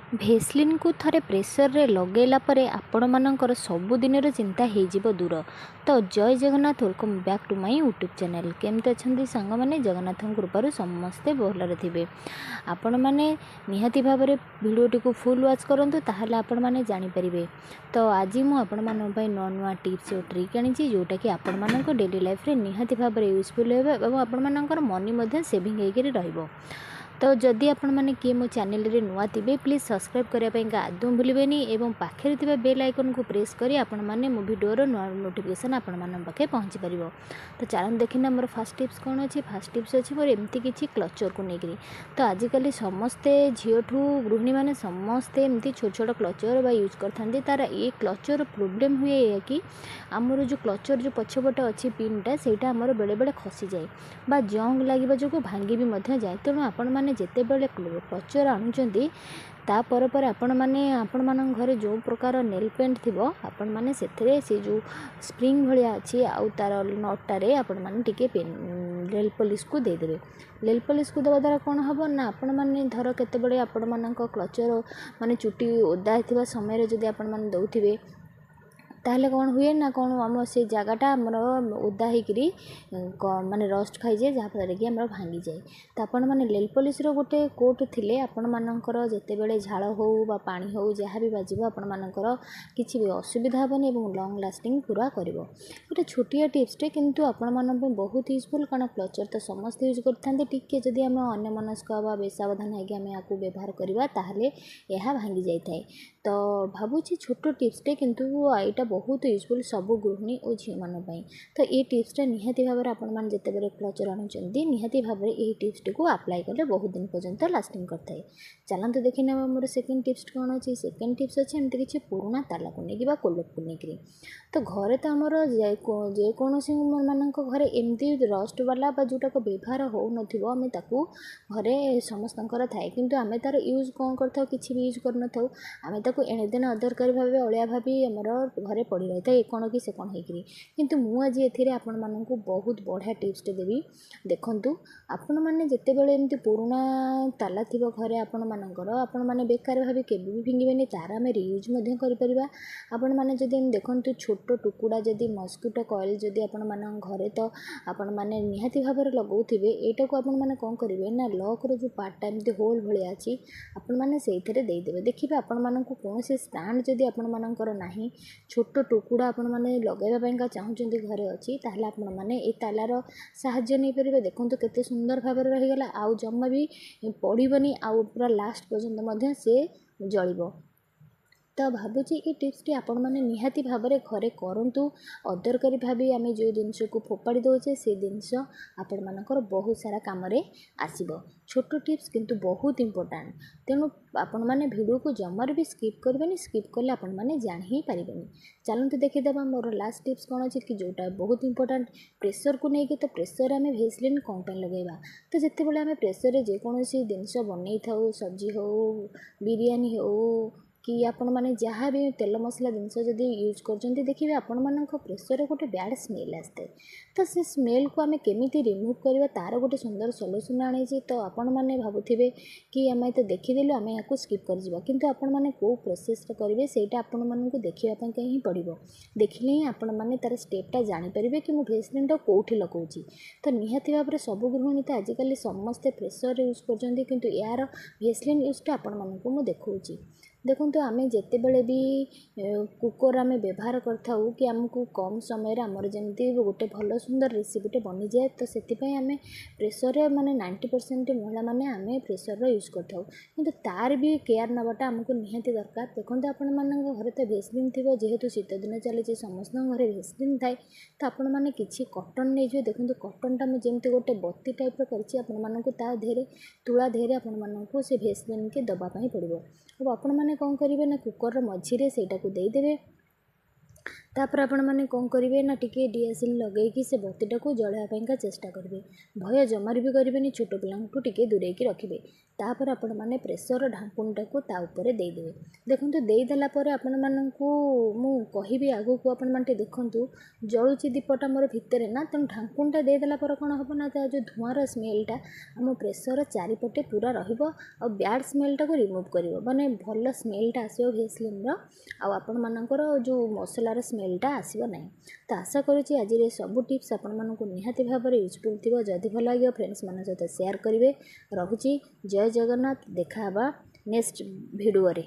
Vaseline को थरे pressure रे लगेला परे आपण मानकर सबुदिनर चिंता हो दूर। तो Jai Jagannath, welcome back to my YouTube channel. केमती अच्छा सांग मैंने जगन्नाथ कृपार समस्ते भलरे थे। आपण मैंने निहाती भाव में भिडियोटी को फुल वाच करूँ ताहले आपण मैंने जानीपर। तो आज मुझे नुआ नुआ टिप्स और ट्रिक आनी जोटा कि आपण मानक डेली लाइफ रे निहाती भाव में यूजफुल हो आपण मानकर मनी सेविंग होकर रहिबो। तो जदि आपण मैंने किए मो चैनल रे नुआ थे प्लीज सब्सक्राइब करने आदौ भूलें और पाखे थे बेल आइकन को प्रेस करी आपण मैंने मो भिडियोर नुआ नोटिफिकेशन आपण मान पाखे पहुँची पार। तो चलन देखना मोर फास्ट टिप्स कौन अच्छी। फास्ट टिप्स अच्छी मोर एमती किसी क्लचर को लेकर। तो आजिकल समस्ते झीठू गृहिणी मैंने समस्ते एमती छोट छोट क्लचर यूज करते। तार ये क्लचर प्रोब्लेम हुए या कि आमर जो क्लचर जो पछपटे अच्छी पिनटा सेटा आमर बेले बेले खसी जाए बा जंग लगे जो भांगी भी जाए। तेणु आपण मैंने जिते बड़े क्लचर आणुचंती तापर पर आपण मान घरे जो प्रकार नेल पेंट थी आपण मैंने से जो स्प्रिंग भाया अच्छी आउ तार नटारे आपण मैंने टिके नेल पॉलिश को देदेवे। नेल पॉलिश को देवा द्वारा कौन हम ना आपण मैंने धर केते आपण मान क्लचर माने चुटी ओदा थी समय जदि आपण मैंने दौथिबे ताहले कौन हुए ना कौन आम से जगटा आमर ओदा होकरी माने रस्ट खाई जाए जहाँफल कि आम भांगी जाए। तो आपण मैंने नेल पॉलिश गोटे कोट थिले आपण मानकर जिते बड़े झाड़ हो बा पानी हो जहाँ भी बाजिब आपण मानकर किसी भी असुविधा हेनी और लंग लास्टिंग पूरा कर। गोटे छोटिया टिप्सटे किंतु आपण मान बहुत यूजफुल कारण क्लचर तो समस्त यूज करते टिके जदि आम अन्यमनस्क बा बेसावधान होगी आम या व्यवहार करवा ताहले यह भांगी जाए। तो भावुची छोट टिप्सटे किंतु यहाँ बहुत यूजफुल सबू गृहिणी और झील मानी। तो ये टिप्सटा निहाती भाव में आपण मैंने जिते बड़े क्लचर आणुचंती निहाती भाव में यही टिप्सटी को अप्लाई कले बहुत दिन पर्यंत लास्टिंग करता। चलते देखने मोर सेकेंड टिप्स कौन अच्छी। सेकेंड टिप्स अच्छे एमती किसी पुराना ताला को लेकिन कोलप को लेकर। तो घरे तो आमर जेकोसी मान घरे एमती रस्ट वाला जोटाक व्यवहार हो नाम घरे समस्तकर थाए किंतु आम तार यूज कौन कर कि भी यूज कर आम एणे दिन अदरकारी भाव अलिया भावी आमर घरे पड़ी रही था कौन कि से कौन होकरी। किंतु मुझे एथिरे आपण मानकु बहुत बढ़िया टिप्सटे देवी। देखंतु आपण माने जेते बेले एमती पुराना ताला थिबो घरे आपण मानकर आपण माने बेकार भावी केबे भी फिंगिबेनी तार आमे रियूज मध्य करि परिबा। आपण माने जदि देखंतु छोट टुकुड़ा जदि मस्किटो कॉइल जदि आपण मान घरे तो आपण माने निहाती भाव में लगाउथिबे एटा को आपण माने कोन करिवे ना लॉक रो जो पार्टटा एमती होल भलिया अछि आपण माने सेइथरे देई देबे। देखिबे आपण मानकु कौन से स्टैंड जदि आपण मानकर नाही छोट टुकुड़ा आपण माने लगाइबा पइका चाहुचंती घरे अछि ताहले आपण माने ए तालार साहाय्य नै परिबे। देखंतु केते सुंदर भाव में रही गला आउ जम्मा भी पड़ीबनी आउ पूरा लास्ट पर्यंत मध्य से जळिबो। तो भावुची ये टिप्सटी आपण मैंने निहाती भाव में घरे करूँ। अदरकारी भावी आम जो जिनस को फोपाड़ी दौचे से जिनस आपण मानकर बहुत सारा काम आसब। छोट टिप्स किंतु बहुत इंपोर्टेंट तेणु आपण मैंने भिडियो को जमार भी स्किप करेंगे। स्किप कले आपण मैंने जान ही पारे। चलते देखीदेवा मोर लास्ट टिप्स कौन अच्छी कि जोटा बहुत इंपोर्टेंट प्रेसर को लेकिन। तो प्रेसर आम भेसलिन कौन पर लगेगा। तो जिते बड़े आम प्रेसर जेकोसी जिनस बनई था सब्जी हो बिरियानी हो कि आपण माने जहाँ भी तेल मसला जिनस जदि यूज कर देखिए आपण मान प्रेसर गोटे बैड स्मेल आसते। तो से स्मेल को आम केमी रिमूव करवा तार गोटे सुंदर सल्यूशन आनी। तो आपण मैंने भावुवे कि आम तो देखीदेलु आम या स्किप कर किंतु आपण मैंने कौ प्रोसेस करेंगे सहीटा आपण मानक देखापी ही पड़ो। देखिले ही आपण मैंने तार स्टेपटा जानीपर कि मुझे भेसलिन कौटी लगाऊँ। तो निहाती भाव में सब गृहिणी तो आजिकल समस्ते प्रेसर यूज कर यार भेसलिन यूजटा आपण मानक मुझे देखा। देखो आम जिते बड़े भी कुकर आम व्यवहार करूँ कि आमको कम समय आमर जमी गोटे भल सुंदर रेसिपीटे बनी जाए। तो से आम प्रेसर माने 90% महिला माने आम प्रेसर यूज करूँ कि तार भी केयर नाटा आमको निहाती दरकार। देखो आपण मान घरे तो भेसलिन थी जेहेतु शीत दिन चली समस्त घरे भेसलिन थाए। तो आपण मैंने किसी कटन नहीं जाए। देखो कटनटा मुझे जमी गोटे बत्ती टाइप कर तुला देहरे आपण मानक से भेसलिन के दवापाई पड़ो। अब आपण मैंने कौन करेंगे ना कुकर मझीरे सेटा को देदेवे। तापर आपण मैंने कौन करेंगे ना टिके डीएसएल लगे से बत्तीटा को जलाइवाई चेष्टा करेंगे। भय जमार भी करेंगे, छोट पिलांठू टिके दूरे रखिए। तापर आपण मैंने प्रेसर ढाकुणटा को ताऊपर देदेवे। देखो देदेला आपण मानू मु कहि आगू को आपण मैंने देखूँ जलुची दीपटा मोर भितर ना, तेणु ढाकुणटा देदेला कौन हम ना जो धुआर स्मेलटा आम प्रेसर चारिपटे पूरा रहिबो और बैड स्मेलटा को रिमूव करिवो, माने भल स्मेलटा आसीबो भेस्लिनर आ आपण मानकर जो मसलार स्मेलटा आसीबो नाही। तो आशा करुच्ची आज सब टिप्स आपण मानक निहाती भाव में यूजफुल थी। जदि भल लगे फ्रेंड्स मान सहित शेयर करेंगे। रहुची जय जगन्नाथ, देखा नेक्स्ट भिडियो रे।